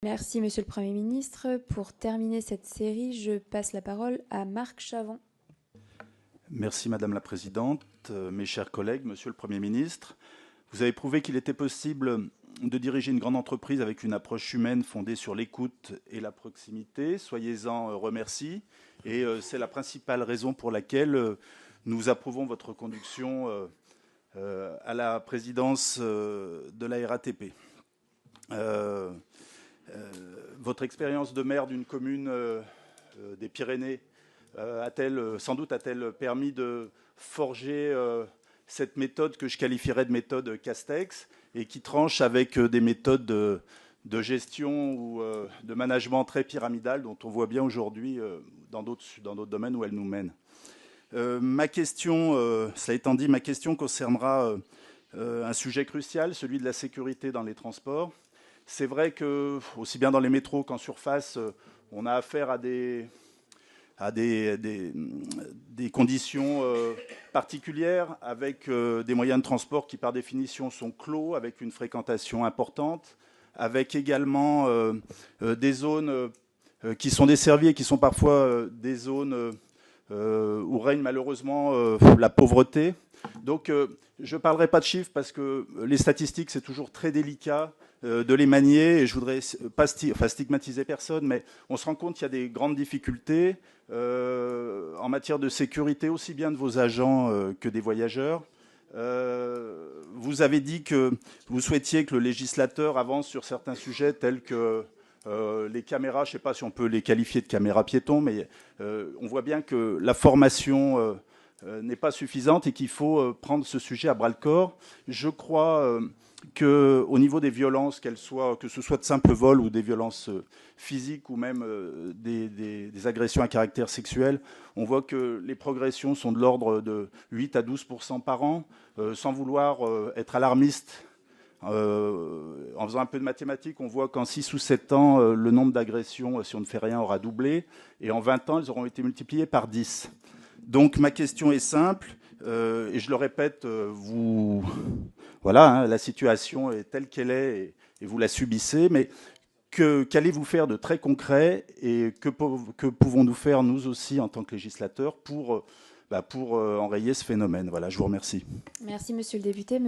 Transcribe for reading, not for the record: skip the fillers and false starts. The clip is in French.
Merci, Monsieur le Premier ministre. Pour terminer cette série, je passe la parole à Marc Chavon. Merci Madame la Présidente, mes chers collègues, Monsieur le Premier ministre. Vous avez prouvé qu'il était possible de diriger une grande entreprise avec une approche humaine fondée sur l'écoute et la proximité. Soyez-en remerciés. Et c'est la principale raison pour laquelle nous approuvons votre conduction à la présidence de la RATP. Votre expérience de maire d'une commune des Pyrénées sans doute a-t-elle permis de forger cette méthode que je qualifierais de méthode Castex et qui tranche avec des méthodes de gestion ou de management très pyramidales dont on voit bien aujourd'hui dans d'autres domaines où elles nous mènent. Ma question, cela étant dit, ma question concernera un sujet crucial, celui de la sécurité dans les transports. C'est vrai que, aussi bien dans les métros qu'en surface, on a affaire à des conditions particulières avec des moyens de transport qui, par définition, sont clos, avec une fréquentation importante, avec également des zones qui sont desservies et qui sont parfois des zones où règne malheureusement la pauvreté. Donc, je ne parlerai pas de chiffres parce que les statistiques, c'est toujours très délicat de les manier, et je voudrais pas stigmatiser personne, mais on se rend compte qu'il y a des grandes difficultés en matière de sécurité, aussi bien de vos agents que des voyageurs. Vous avez dit que vous souhaitiez que le législateur avance sur certains sujets tels que les caméras, je ne sais pas si on peut les qualifier de caméras piétons, mais on voit bien que la formation n'est pas suffisante et qu'il faut prendre ce sujet à bras-le-corps. Je crois qu'au niveau des violences, que ce soit de simples vols ou des violences physiques ou même des agressions à caractère sexuel, on voit que les progressions sont de l'ordre de 8 à 12% par an. Sans vouloir être alarmiste, en faisant un peu de mathématiques, on voit qu'en 6 ou 7 ans, le nombre d'agressions, si on ne fait rien, aura doublé. Et en 20 ans, elles auront été multipliées par 10. Donc ma question est simple, et je le répète, voilà, hein, la situation est telle qu'elle est et vous la subissez, mais qu'allez-vous faire de très concret et que pouvons-nous faire nous aussi en tant que législateurs pour enrayer ce phénomène? Voilà, je vous remercie. Merci, Monsieur le député.